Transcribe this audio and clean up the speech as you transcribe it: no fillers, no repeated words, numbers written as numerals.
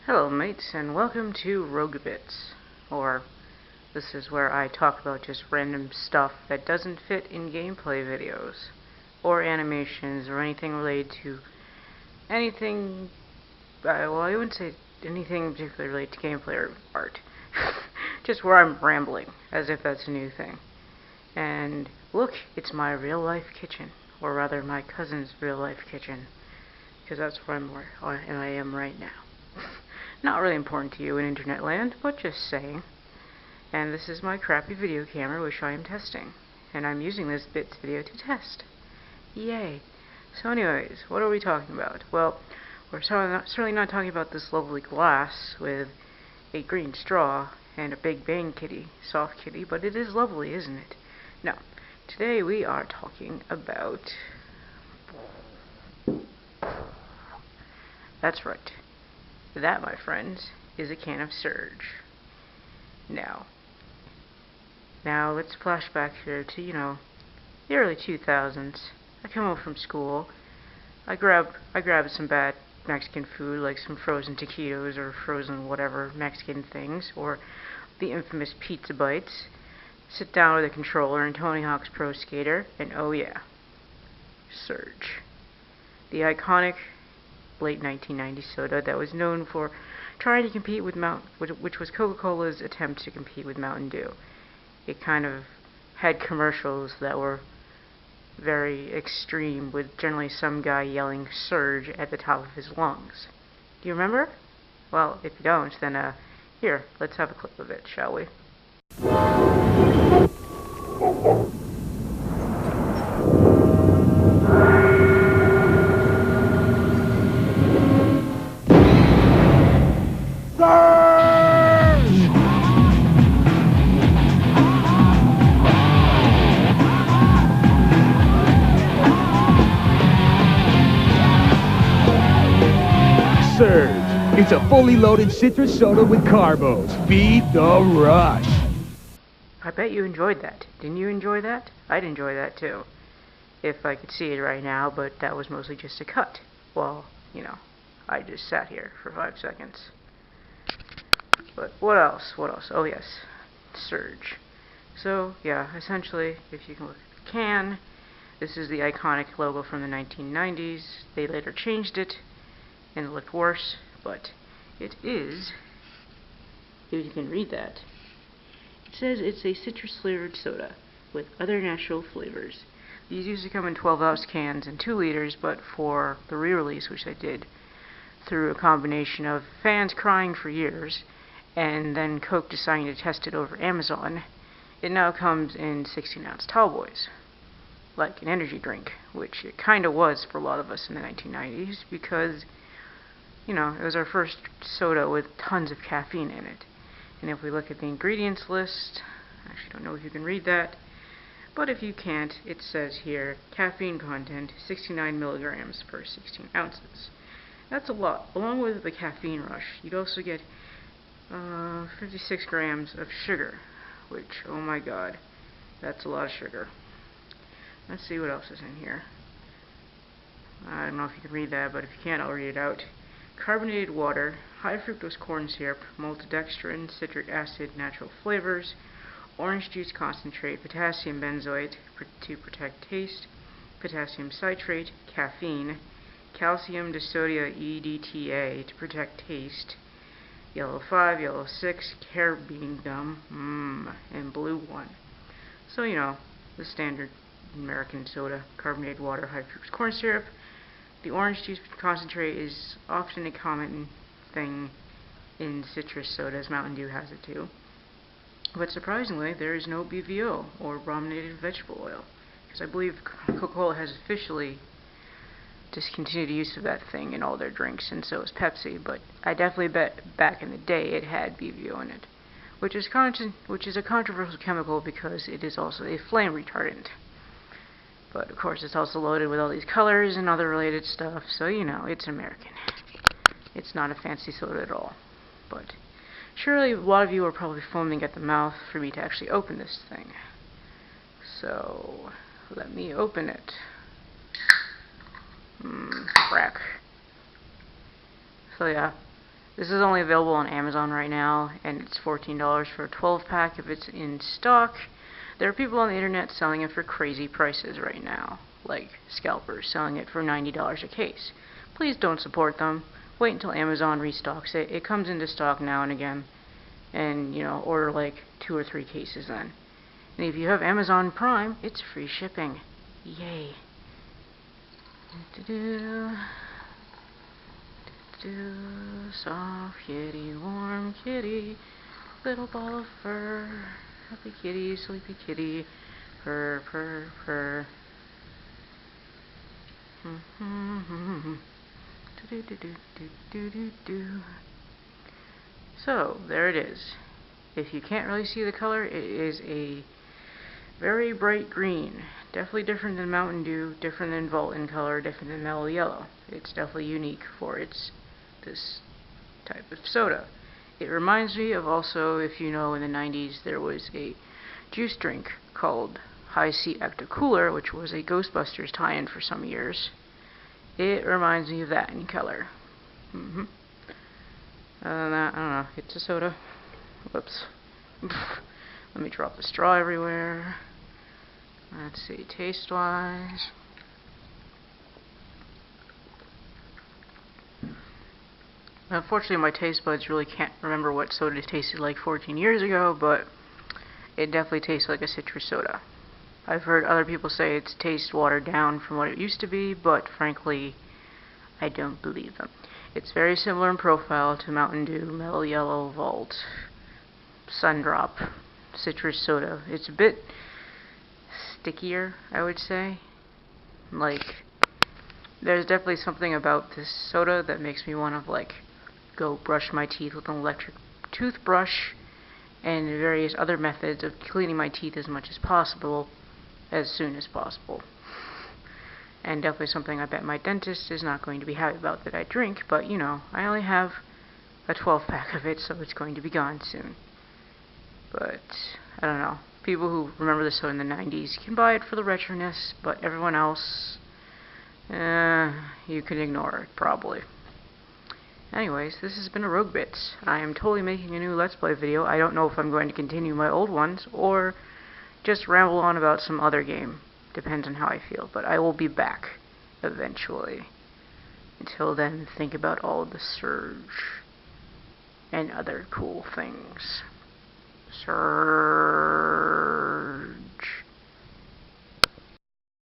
Hello mates, and welcome to RogueBits, or this is where I talk about just random stuff that doesn't fit in gameplay videos, or animations, or anything related to anything, well, I wouldn't say anything particularly related to gameplay or art. Just where I'm rambling, as if that's a new thing. And look, it's my real life kitchen, or rather my cousin's real life kitchen, because that's where I am right now. Not really important to you in internet land, but just saying. And this is my crappy video camera, which I am testing. And I'm using this bits video to test. Yay! So anyways, what are we talking about? Well, we're certainly not talking about this lovely glass with a green straw and a Big Bang kitty, soft kitty, but it is lovely, isn't it? No. Today we are talking about... That's right. That, my friends, is a can of Surge. Now let's flash back here to, the early 2000s. I come home from school. I grab some bad Mexican food, like some frozen taquitos or frozen whatever Mexican things, or the infamous pizza bites. Sit down with a controller and Tony Hawk's Pro Skater, and oh yeah, Surge. The iconic late 1990s soda that was known for trying to compete with which was Coca-Cola's attempt to compete with Mountain Dew. It kind of had commercials that were very extreme, with generally some guy yelling Surge at the top of his lungs. Do you remember? Well, if you don't, then here, let's have a clip of it, shall we? Surge. It's a fully loaded citrus soda with carbos. Beat the rush. I bet you enjoyed that. Didn't you enjoy that? I'd enjoy that too, if I could see it right now, but that was mostly just a cut. Well, I just sat here for 5 seconds. But what else? Oh yes, Surge. So yeah, essentially, if you can look at the can, this is the iconic logo from the 1990s. They later changed it, and it looked worse, but it is, if you can read that, it says it's a citrus flavored soda with other natural flavors. These used to come in 12-ounce cans and 2 liters, but for the re-release, which I did through a combination of fans crying for years and then Coke deciding to test it over Amazon, it now comes in 16-ounce tall boys, like an energy drink, which it kind of was for a lot of us in the 1990s, because it was our first soda with tons of caffeine in it. And if we look at the ingredients list, I actually don't know if you can read that, but if you can't, it says here, caffeine content, 69 milligrams per 16 ounces. That's a lot. Along with the caffeine rush, you'd also get 56 grams of sugar, which, oh my god, that's a lot of sugar. Let's see what else is in here. I don't know if you can read that, but if you can't, I'll read it out. Carbonated water, high fructose corn syrup, maltodextrin, citric acid, natural flavors, orange juice concentrate, potassium benzoate to protect taste, potassium citrate, caffeine, calcium disodia EDTA to protect taste, yellow 5, yellow 6, carabine gum, and blue 1. So, the standard American soda, carbonated water, high fructose corn syrup. The orange juice concentrate is often a common thing in citrus sodas. Mountain Dew has it too. But surprisingly, there is no BVO, or brominated vegetable oil, because I believe Coca-Cola has officially discontinued the use of that thing in all their drinks, and so has Pepsi, but I definitely bet back in the day it had BVO in it, which is a controversial chemical because it is also a flame retardant. But of course it's also loaded with all these colors and other related stuff, so it's American. It's not a fancy soda at all. But surely a lot of you are probably foaming at the mouth for me to actually open this thing. So let me open it. Crack. So yeah, This is only available on Amazon right now, and it's $14 for a 12-pack if it's in stock. There are people on the internet selling it for crazy prices right now, like scalpers selling it for $90 a case. Please don't support them. Wait until Amazon restocks it. It comes into stock now and again, and order like 2 or 3 cases then. And if you have Amazon Prime, it's free shipping. Yay. Soft kitty, warm kitty, little ball of fur, happy kitty, sleepy kitty, purr, purr, purr. So, there it is. If you can't really see the color, it is a very bright green. Definitely different than Mountain Dew, different than Volt in color, different than Mellow Yellow. It's definitely unique for this type of soda. It reminds me of also, if you know, in the 90s there was a juice drink called High C Active Cooler, which was a Ghostbusters tie-in for some years. It reminds me of that in color. Other than that, I don't know. It's a soda. Whoops. Let me drop the straw everywhere. Let's see, taste-wise. Unfortunately, my taste buds really can't remember what soda tasted like 14 years ago, but it definitely tastes like a citrus soda. I've heard other people say it tastes watered down from what it used to be, but frankly, I don't believe them. It's very similar in profile to Mountain Dew, Mellow Yellow, Volt, Sundrop, citrus soda. It's a bit stickier, I would say. Like, there's definitely something about this soda that makes me want to, like, go brush my teeth with an electric toothbrush and various other methods of cleaning my teeth as much as possible, as soon as possible. And definitely something I bet my dentist is not going to be happy about that I drink, but I only have a 12-pack of it, so it's going to be gone soon. But, I don't know. People who remember the soda in the 90s can buy it for the retroness, but everyone else, you can ignore it, probably. Anyways, this has been a RogueBits. I am totally making a new Let's Play video. I don't know if I'm going to continue my old ones, or just ramble on about some other game. Depends on how I feel, but I will be back eventually. Until then, think about all of the Surge and other cool things. Surge.